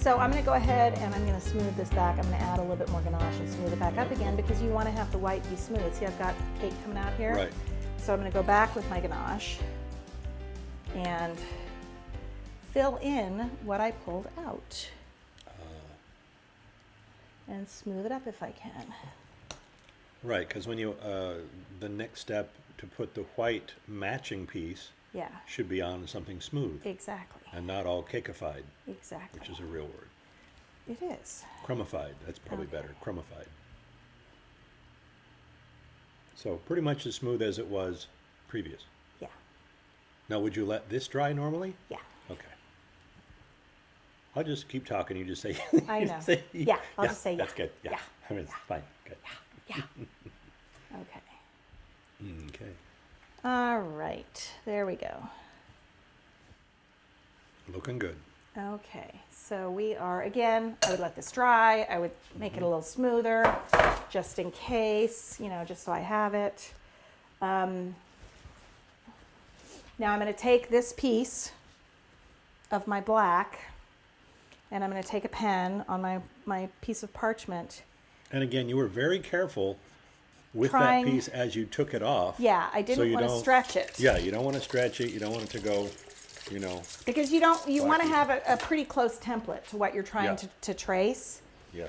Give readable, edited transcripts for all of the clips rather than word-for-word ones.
So I'm going to go ahead and I'm going to smooth this back. I'm going to add a little bit more ganache and smooth it back up again because you want to have the white be smooth. See, I've got cake coming out here. Right. So I'm going to go back with my ganache and fill in what I pulled out. And smooth it up if I can. Right, because when you, the next step to put the white matching piece Yeah, should be on something smooth exactly. and not all cakeified, Exactly. which is a real word. It is. Crumified, that's probably Okay. better, crumified. So pretty much as smooth as it was previous. Yeah, Now, would you let this dry normally? yeah. Okay. I'll just keep talking. You just say. I you know. say- Yeah, I'll just say yeah. That's good. Yeah. Yeah. I mean, it's fine. Good. Yeah. Okay. Okay. All right. There we go. Looking good. Okay. So we are, again, I would let this dry. I would make it a little smoother just in case, you know, just so I have it. Now I'm going to take this piece of my black and I'm going to take a pen on my piece of parchment. And again, you were very careful with Trying- that piece as you took it off. Yeah, I so didn't you want to don't- stretch it. Yeah, you don't want to stretch it. You don't want it to go, you know. Because you want to Wacky. have a pretty close template to what you're trying Yeah. to trace. Yeah.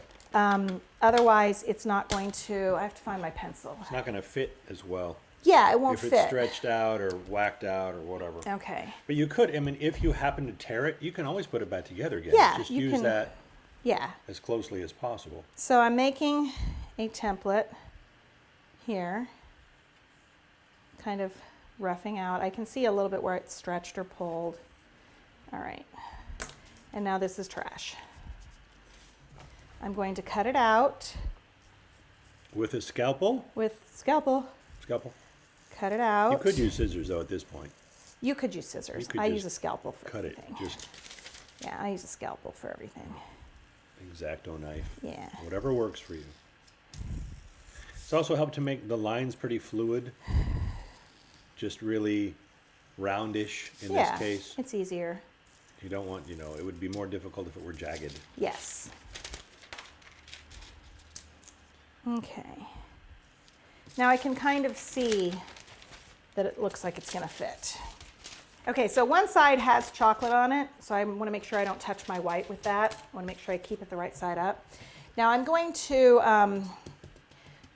Otherwise, it's not going to, I have to find my pencil. It's not going to fit as well Yeah, it won't if it's fit. stretched out or whacked out or whatever. Okay. But you could, I mean, if you happen to tear it, you can always put it back together again. Yeah, Just you use can- that Yeah. as closely as possible. So I'm making a template here, kind of roughing out. I can see a little bit where it's stretched or pulled. All right. And now this is trash. I'm going to cut it out With a scalpel? with scalpel. Scalpel? Cut it out. You could use scissors though at this point. You could use scissors. You could I just use a scalpel for Cut it. everything. Just Yeah, I use a scalpel for everything. X-Acto knife. Yeah. Whatever works for you. It's also helped to make the lines pretty fluid. Just really roundish in Yeah, this case. it's easier. You don't want, you know, it would be more difficult if it were jagged. Yes. Okay. Now I can kind of see that it looks like it's going to fit. Okay, so one side has chocolate on it, so I want to make sure I don't touch my white with that. I want to make sure I keep it the right side up. Now I'm going to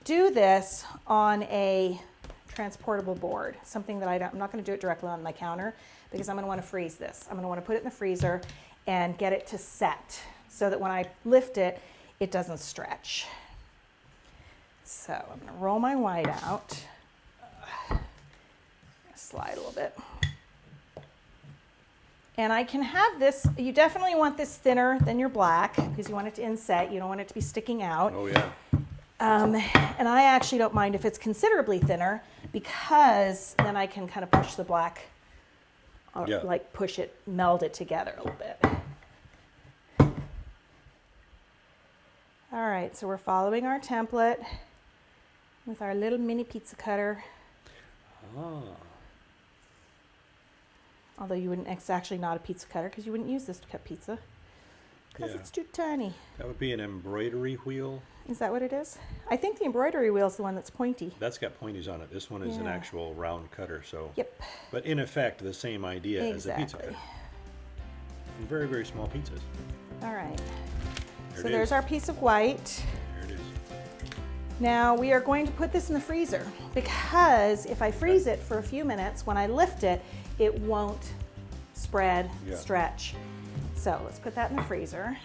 do this on a transportable board, something that I'm not going to do it directly on my counter because I'm going to want to freeze this. I'm going to want to put it in the freezer and get it to set so that when I lift it, it doesn't stretch. So I'm going to roll my white out, slide a little bit. And I can have this, you definitely want this thinner than your black because you want it to inset, you don't want it to be sticking out. Oh yeah. And I actually don't mind if it's considerably thinner because then I can kind of push the black, or Yeah. like push it, meld it together a little bit. All right, so we're following our template with our little mini pizza cutter. Ah. Although you wouldn't, it's actually not a pizza cutter because you wouldn't use this to cut pizza because Yeah. it's too tiny. That would be an embroidery wheel. Is that what it is? I think the embroidery wheel is the one that's pointy. That's got pointies on it. This one is an Yeah. actual round cutter, so. Yep. But in effect, the same idea as a pizza Exactly. cutter. And very, very small pizzas. All right. There So it there's is. our piece of white. There it is. Now we are going to put this in the freezer because if I freeze it for a few minutes, when I lift it, it won't spread, Yeah. stretch. So let's put that in the freezer.